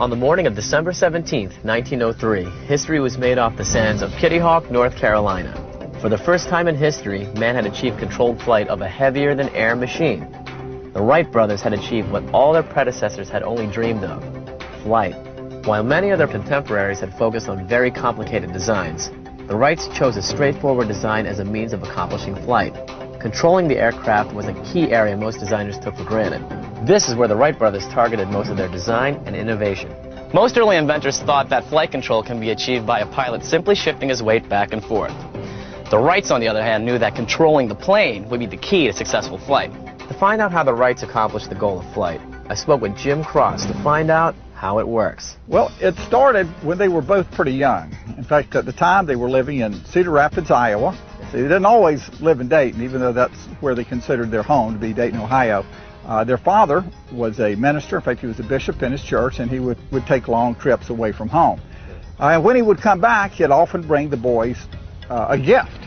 On the morning of December 17, 1903, history was made off the sands of Kitty Hawk, North Carolina. For the first time in history, man had achieved controlled flight of a heavier-than-air machine. The Wright brothers had achieved what all their predecessors had only dreamed of: flight. While many of their contemporaries had focused on very complicated designs, the Wrights chose a straightforward design as a means of accomplishing flight. Controlling the aircraft was a key area most designers took for granted. This is where the Wright brothers targeted most of their design and innovation. Most early inventors thought that flight control can be achieved by a pilot simply shifting his weight back and forth. The Wrights, on the other hand, knew that controlling the plane would be the key to successful flight. To find out how the Wrights accomplished the goal of flight, I spoke with Jim Cross to find out how it works. Well, it started when they were both pretty young. In fact, at the time they were living in Cedar Rapids, Iowa. See, they didn't always live in Dayton, even though that's where they considered their home to be, Dayton, Ohio. Their father was a minister. In fact, he was a bishop in his church, and he would take long trips away from home. And when he would come back, he'd often bring the boys a gift.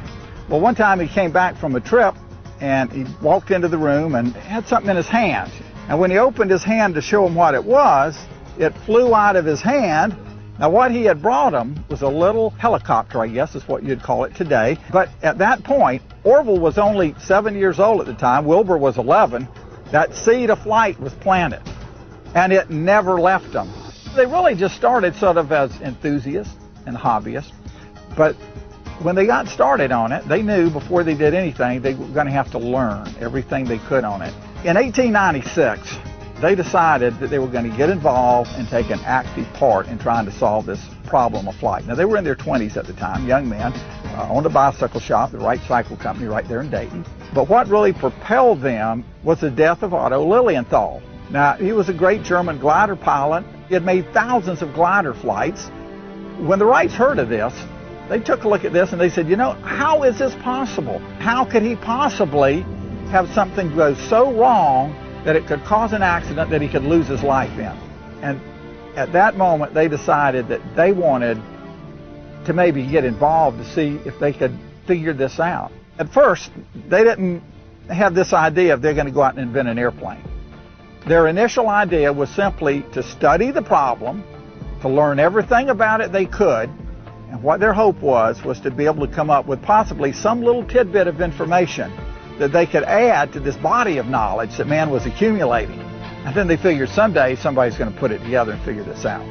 Well, one time he came back from a trip, and he walked into the room and had something in his hand. And when he opened his hand to show him what it was, it flew out of his hand. Now, what he had brought him was a little helicopter, I guess is what you'd call it today. But at that point, Orville was only 7 years old at the time. Wilbur was 11. That seed of flight was planted, and it never left them. They really just started sort of as enthusiasts and hobbyists. But when they got started on it, they knew before they did anything, they were going to have to learn everything they could on it. In 1896, they decided that they were going to get involved and take an active part in trying to solve this problem of flight. Now, they were in their 20s at the time, young men, owned a bicycle shop, the Wright Cycle Company, right there in Dayton. But what really propelled them was the death of Otto Lilienthal. Now, he was a great German glider pilot. He had made thousands of glider flights. When the Wrights heard of this, they took a look at this and they said, you know, how is this possible? How could he possibly have something go so wrong that it could cause an accident that he could lose his life in? And at that moment, they decided that they wanted to maybe get involved to see if they could figure this out. At first, they didn't have this idea of they're going to go out and invent an airplane. Their initial idea was simply to study the problem, to learn everything about it they could, and what their hope was to be able to come up with possibly some little tidbit of information that they could add to this body of knowledge that man was accumulating. And then they figured someday somebody's going to put it together and figure this out.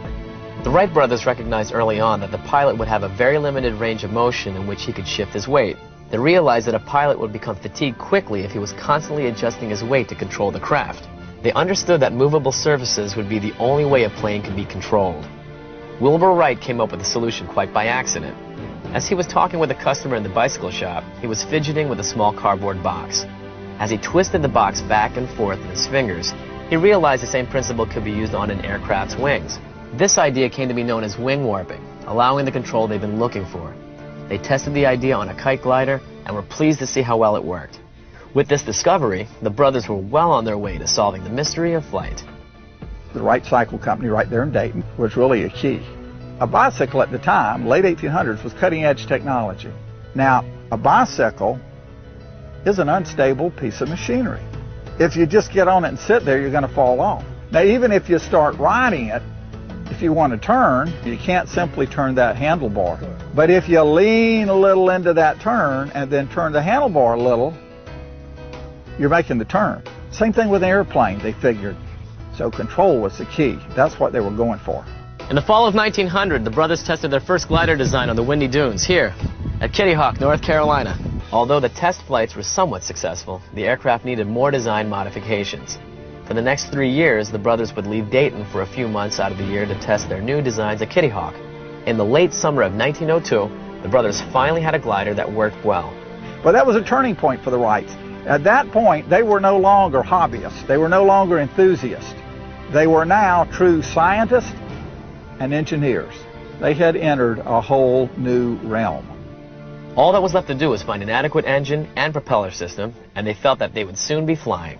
The Wright brothers recognized early on that the pilot would have a very limited range of motion in which he could shift his weight. They realized that a pilot would become fatigued quickly if he was constantly adjusting his weight to control the craft. They understood that movable surfaces would be the only way a plane could be controlled. Wilbur Wright came up with the solution quite by accident. As he was talking with a customer in the bicycle shop, he was fidgeting with a small cardboard box. As he twisted the box back and forth in his fingers, he realized the same principle could be used on an aircraft's wings. This idea came to be known as wing warping, allowing the control they've been looking for. They tested the idea on a kite glider and were pleased to see how well it worked. With this discovery, the brothers were well on their way to solving the mystery of flight. The Wright Cycle Company right there in Dayton was really a key. A bicycle at the time, late 1800s, was cutting-edge technology. Now, a bicycle is an unstable piece of machinery. If you just get on it and sit there, you're going to fall off. Now, even if you start riding it, if you want to turn, you can't simply turn that handlebar. But if you lean a little into that turn and then turn the handlebar a little, you're making the turn. Same thing with an airplane, they figured. So control was the key. That's what they were going for. In the fall of 1900, the brothers tested their first glider design on the Windy Dunes here at Kitty Hawk, North Carolina. Although the test flights were somewhat successful, the aircraft needed more design modifications. For the next 3 years, the brothers would leave Dayton for a few months out of the year to test their new designs at Kitty Hawk. In the late summer of 1902, the brothers finally had a glider that worked well. But that was a turning point for the Wrights. At that point, they were no longer hobbyists. They were no longer enthusiasts. They were now true scientists and engineers. They had entered a whole new realm. All that was left to do was find an adequate engine and propeller system, and they felt that they would soon be flying.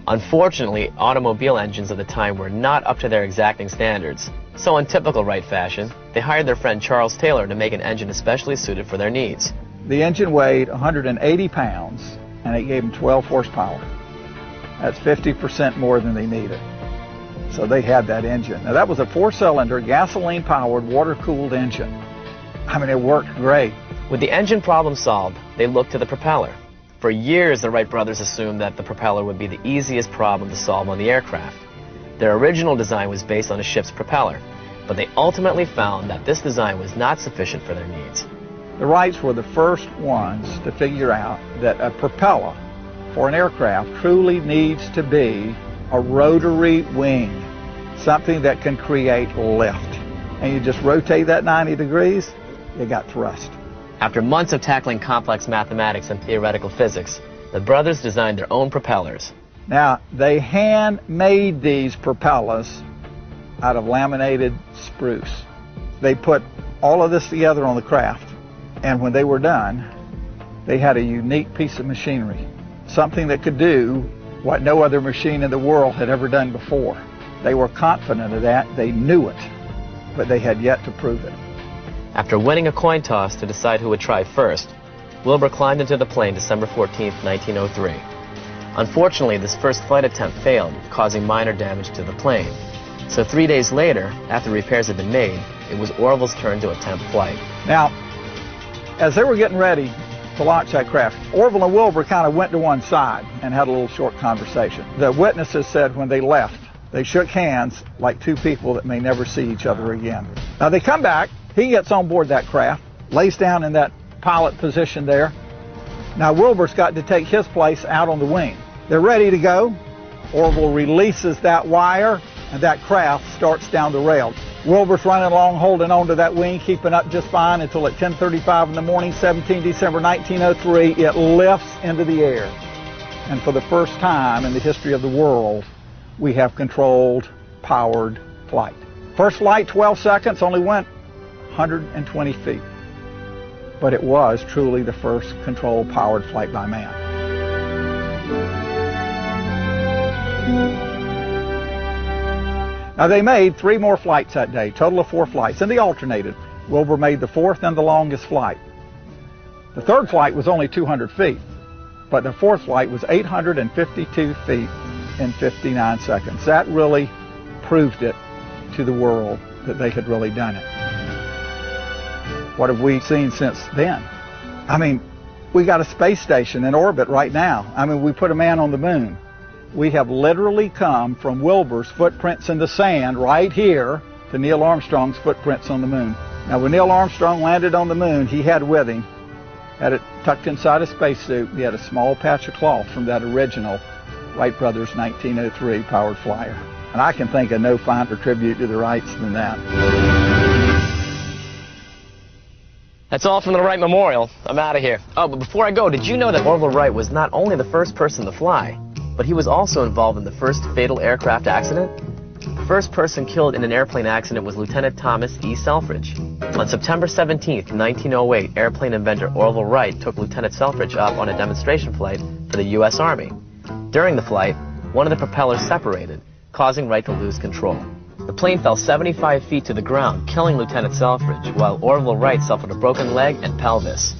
Unfortunately, automobile engines of the time were not up to their exacting standards. So in typical Wright fashion, they hired their friend Charles Taylor to make an engine especially suited for their needs. The engine weighed 180 pounds, and it gave them 12 horsepower. That's 50% more than they needed. So they had that engine. Now that was a 4-cylinder, gasoline-powered, water-cooled engine. I mean, it worked great. With the engine problem solved, they looked to the propeller. For years, the Wright brothers assumed that the propeller would be the easiest problem to solve on the aircraft. Their original design was based on a ship's propeller, but they ultimately found that this design was not sufficient for their needs. The Wrights were the first ones to figure out that a propeller for an aircraft truly needs to be a rotary wing, something that can create lift. And you just rotate that 90 degrees, you got thrust. After months of tackling complex mathematics and theoretical physics, the brothers designed their own propellers. Now, they hand-made these propellers out of laminated spruce. They put all of this together on the craft, and when they were done, they had a unique piece of machinery, something that could do what no other machine in the world had ever done before. They were confident of that, they knew it, but they had yet to prove it. After winning a coin toss to decide who would try first, Wilbur climbed into the plane December 14, 1903. Unfortunately, this first flight attempt failed, causing minor damage to the plane. So 3 days later, after repairs had been made, it was Orville's turn to attempt flight. Now, as they were getting ready to launch that craft, Orville and Wilbur kind of went to one side and had a little short conversation. The witnesses said when they left, they shook hands like two people that may never see each other again. Now they come back, he gets on board that craft, lays down in that pilot position there. Now Wilbur's got to take his place out on the wing. They're ready to go. Orville releases that wire and that craft starts down the rail. Wilbur's running along, holding on to that wing, keeping up just fine until at 10:35 in the morning, 17 December 1903, it lifts into the air. And for the first time in the history of the world, we have controlled, powered flight. First flight, 12 seconds, only went 120 feet. But it was truly the first controlled, powered flight by man. Now they made 3 more flights that day, total of 4 flights, and they alternated. Wilbur made the 4th and the longest flight. The 3rd flight was only 200 feet, but the 4th flight was 852 feet in 59 seconds. That really proved it to the world that they had really done it. What have we seen since then? I mean, we got a space station in orbit right now. I mean, we put a man on the moon. We have literally come from Wilbur's footprints in the sand right here to Neil Armstrong's footprints on the moon. Now, when Neil Armstrong landed on the moon, he had with him, had it tucked inside a spacesuit, he had a small patch of cloth from that original Wright Brothers 1903 powered flyer. And I can think of no finer tribute to the Wrights than that. That's all from the Wright Memorial. I'm out of here. Oh, but before I go, did you know that Orville Wright was not only the first person to fly, but he was also involved in the first fatal aircraft accident? The first person killed in an airplane accident was Lieutenant Thomas E. Selfridge. On September 17, 1908, airplane inventor Orville Wright took Lieutenant Selfridge up on a demonstration flight for the U.S. Army. During the flight, one of the propellers separated, causing Wright to lose control. The plane fell 75 feet to the ground, killing Lieutenant Selfridge, while Orville Wright suffered a broken leg and pelvis.